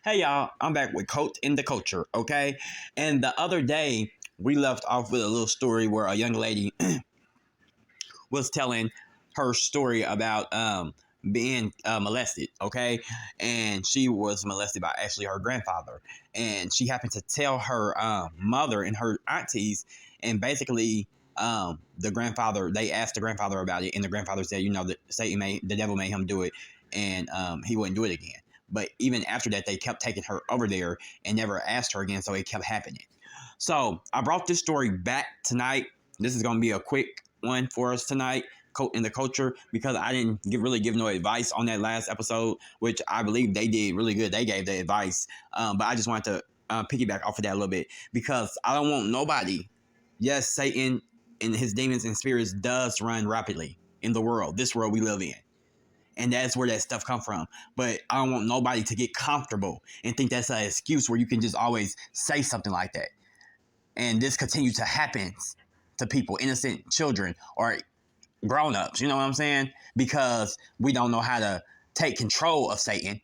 Hey y'all, I'm back with Coat in the Culture, okay? And the other day, we left off with a little story where a young lady was telling her story about being molested, okay? And she was molested by actually her grandfather. And she happened to tell her mother and her aunties, and basically, the grandfather, they asked the grandfather about it, and the grandfather said, that the devil made him do it, and he wouldn't do it again. But even after that, they kept taking her over there and never asked her again, so it kept happening. So I brought this story back tonight. This is going to be a quick one for us tonight in the culture, because I didn't really give no advice on that last episode, which I believe they did really good. They gave the advice, but I just wanted to piggyback off of that a little bit, because I don't want nobody. Yes, Satan and his demons and spirits does run rapidly in the world, this world we live in. And that's where that stuff come from. But I don't want nobody to get comfortable and think that's an excuse where you can just always say something like that. And this continues to happen to people, innocent children or grown-ups, you know what I'm saying? Because we don't know how to take control of Satan.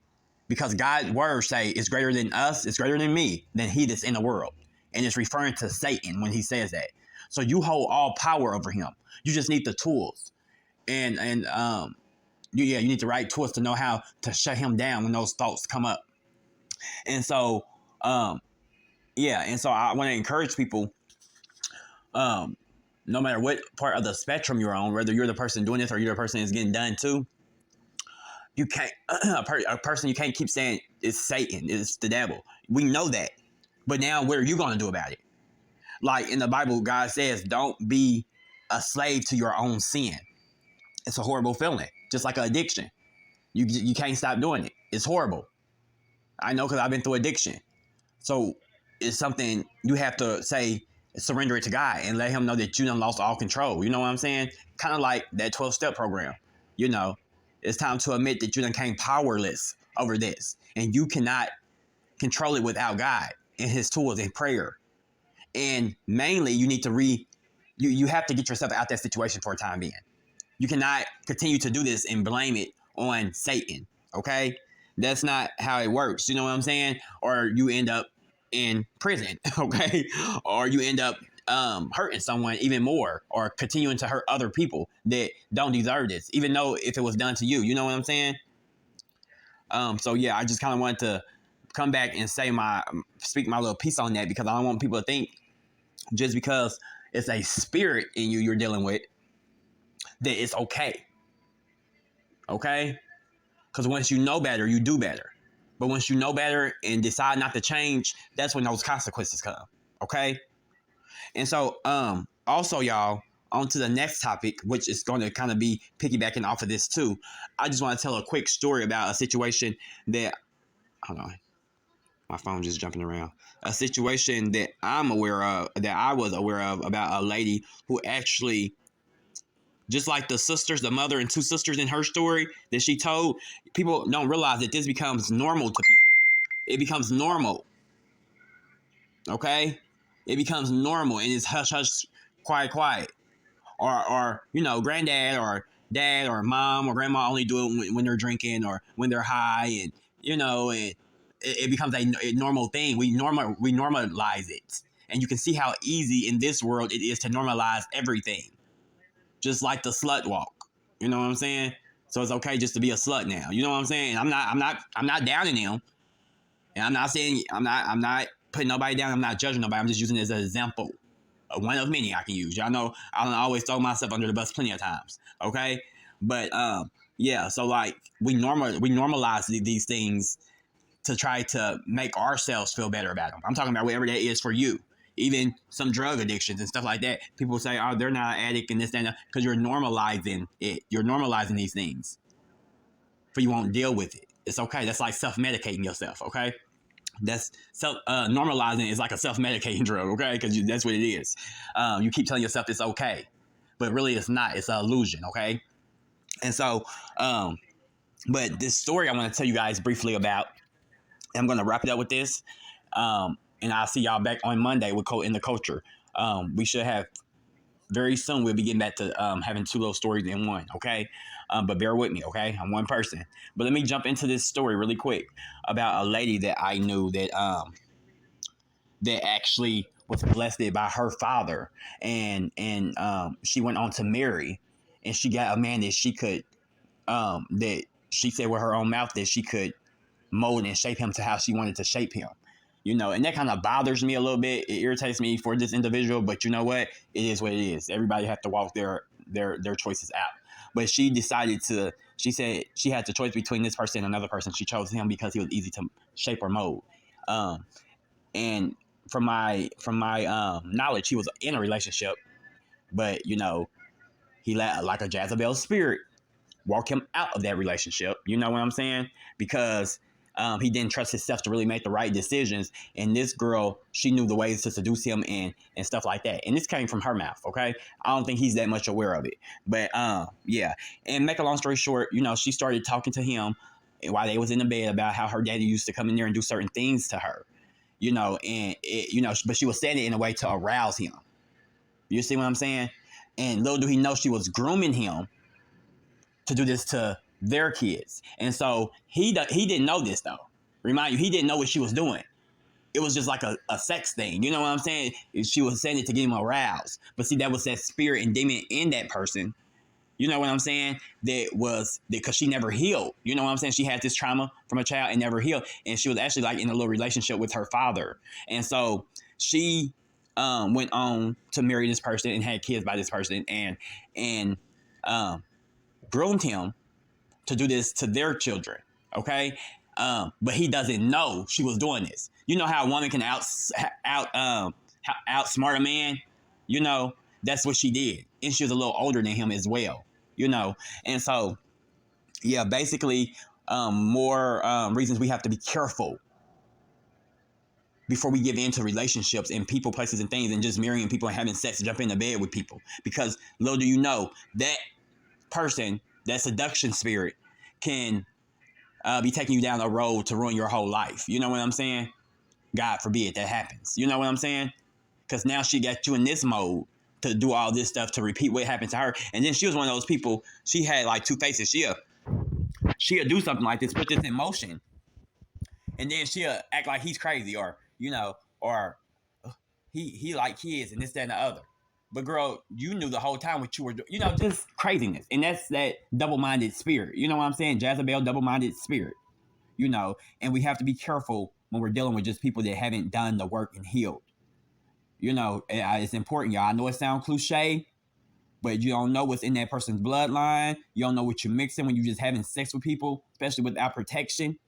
Because God's word say it's greater than us, it's greater than me, than he that's in the world. And it's referring to Satan when he says that. So you hold all power over him. You just need the tools. You need the right tools to know how to shut him down when those thoughts come up. And so, and so I want to encourage people, no matter what part of the spectrum you're on, whether you're the person doing this or you're the person that's getting done too, you can't, a person you can't keep saying it's Satan, it's the devil. We know that. But now what are you going to do about it? Like in the Bible, God says, don't be a slave to your own sin. It's a horrible feeling, just like an addiction. You can't stop doing it. It's horrible. I know, because I've been through addiction. So it's something you have to say, surrender it to God and let him know that you done lost all control. You know what I'm saying? Kind of like that 12-step program. It's time to admit that you done came powerless over this. And you cannot control it without God and his tools and prayer. And mainly, you need to you have to get yourself out that situation for a time being. You cannot continue to do this and blame it on Satan, okay? That's not how it works, you know what I'm saying? Or you end up in prison, okay? Or you end up hurting someone even more, or continuing to hurt other people that don't deserve this, even though if it was done to you, you know what I'm saying? So yeah, I just kind of wanted to come back and speak my little piece on that, because I don't want people to think just because it's a spirit in you're dealing with, that it's okay. Okay? Because once you know better, you do better. But once you know better and decide not to change, that's when those consequences come. Okay? And so, also, y'all, on to the next topic, which is going to kind of be piggybacking off of this too. I just want to tell a quick story about a situation that, hold on, my phone just jumping around. A situation that I was aware of, about a lady who actually, just like the mother and two sisters in her story that she told, people don't realize that this becomes normal to people. It becomes normal. Okay? It becomes normal, and it's hush, hush, quiet, quiet. Or granddad or dad or mom or grandma only do it when they're drinking or when they're high, and it becomes a normal thing. We normalize it. And you can see how easy in this world it is to normalize everything. Just like the slut walk. You know what I'm saying? So it's okay just to be a slut now. You know what I'm saying? I'm not downing them. And I'm not saying, I'm not putting nobody down. I'm not judging nobody. I'm just using it as an example. One of many I can use. Y'all know I don't always throw myself under the bus plenty of times. Okay? But so like we normalize these things to try to make ourselves feel better about them. I'm talking about whatever that is for you. Even some drug addictions and stuff like that. People say, oh, they're not an addict and this and that, because you're normalizing it. You're normalizing these things. For you won't deal with it. It's okay. That's like self-medicating yourself, okay? That's normalizing is like a self-medicating drug, okay? Because that's what it is. You keep telling yourself it's okay. But really it's not. It's an illusion, okay? And so, but this story I want to tell you guys briefly about, and I'm going to wrap it up with this. And I'll see y'all back on Monday with Code in the Culture. We should have very soon we'll be getting back to having two little stories in one, okay? But bear with me, okay? I'm one person. But let me jump into this story really quick about a lady that I knew that actually was blessed by her father, and she went on to marry, and she got a man that she could that she said with her own mouth that she could mold and shape him to how she wanted to shape him. And that kind of bothers me a little bit. It irritates me for this individual, but you know what? It is what it is. Everybody have to walk their choices out. But she decided to. She said she had the choice between this person and another person. She chose him because he was easy to shape or mold. And from my knowledge, he was in a relationship, but he let like a Jezebel spirit walk him out of that relationship. You know what I'm saying? Because he didn't trust himself to really make the right decisions. And this girl, she knew the ways to seduce him and stuff like that. And this came from her mouth, okay? I don't think he's that much aware of it. But yeah. And make a long story short, she started talking to him while they was in the bed about how her daddy used to come in there and do certain things to her. But she was saying it in a way to arouse him. You see what I'm saying? And little do he know she was grooming him to do this to their kids. And so he didn't know this, though. Remind you, he didn't know what she was doing. It was just like a sex thing. You know what I'm saying? She was saying it to get him aroused. But see, that was that spirit and demon in that person. You know what I'm saying? Because she never healed. You know what I'm saying? She had this trauma from a child and never healed. And she was actually like in a little relationship with her father. And so she went on to marry this person and had kids by this person and groomed him to do this to their children. Okay? But he doesn't know she was doing this. You know how a woman can outsmart a man? That's what she did. And she was a little older than him as well. And so, yeah, basically, more reasons we have to be careful before we give into relationships and people, places, and things, and just marrying people and having sex, jump into bed with people. Because little do you know, that person, that seduction spirit, can be taking you down a road to ruin your whole life. You know what I'm saying? God forbid that happens. You know what I'm saying? Because now she got you in this mode to do all this stuff to repeat what happened to her. And then she was one of those people, she had like two faces. She'll do something like this, put this in motion, and then she'll act like he's crazy or he like kids and this, that, and the other. But girl, you knew the whole time what you were doing, just craziness. And that's that double-minded spirit. You know what I'm saying? Jezebel, double-minded spirit. And we have to be careful when we're dealing with just people that haven't done the work and healed. It's important, y'all. I know it sounds cliche, but you don't know what's in that person's bloodline. You don't know what you're mixing when you're just having sex with people, especially without protection.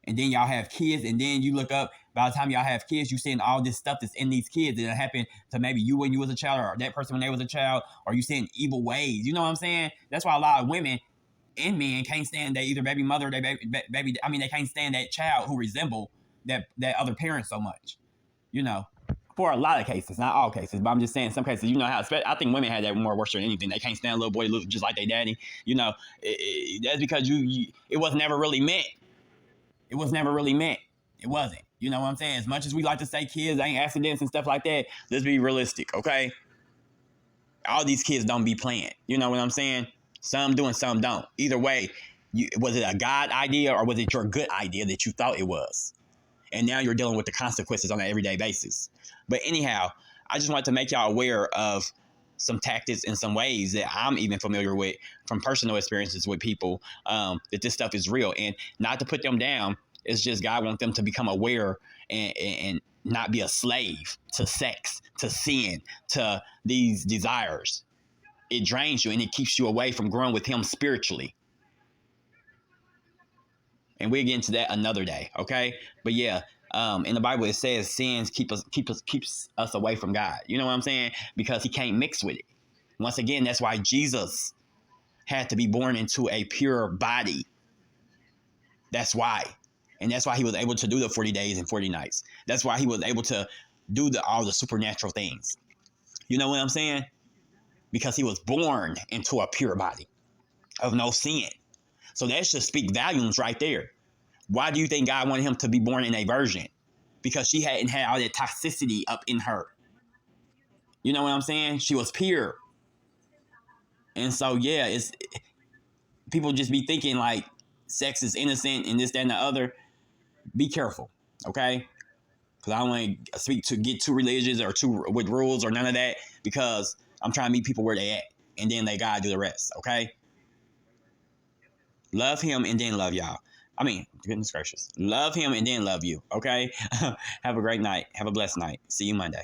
And then y'all have kids, and then you look up, by the time y'all have kids, you're seeing all this stuff that's in these kids that happened to maybe you when you was a child, or that person when they was a child, or you seeing evil ways. You know what I'm saying? That's why a lot of women and men can't stand their either baby mother or their baby. I mean, they can't stand that child who resemble that other parent so much. For a lot of cases, not all cases, but I'm just saying some cases. How I think women had that more worse than anything. They can't stand a little boy look just like their daddy. That's because it was never really meant. It was never really meant. It wasn't. You know what I'm saying? As much as we like to say kids ain't accidents and stuff like that, let's be realistic, okay? All these kids don't be playing. You know what I'm saying? Some do and some don't. Either way, was it a God idea or was it your good idea that you thought it was? And now you're dealing with the consequences on an everyday basis. But anyhow, I just wanted to make y'all aware of some tactics and some ways that I'm even familiar with from personal experiences with people, that this stuff is real. And not to put them down, it's just God wants them to become aware and not be a slave to sex, to sin, to these desires. It drains you and it keeps you away from growing with Him spiritually. And we'll get into that another day, okay? But yeah, in the Bible it says sins keeps us away from God. You know what I'm saying? Because He can't mix with it. Once again, that's why Jesus had to be born into a pure body. That's why. And that's why He was able to do the 40 days and 40 nights. That's why He was able to do all the supernatural things. You know what I'm saying? Because He was born into a pure body of no sin. So that should speak volumes right there. Why do you think God wanted Him to be born in a virgin? Because she hadn't had all that toxicity up in her. You know what I'm saying? She was pure. And so, yeah, it's people just be thinking like sex is innocent and this, that, and the other. Be careful, okay? Because I don't want to get too religious or too with rules or none of that, because I'm trying to meet people where they at, and then they gotta do the rest, okay? Love him and then love y'all. I mean, goodness gracious. Love him and then love you, okay? Have a great night. Have a blessed night. See you Monday.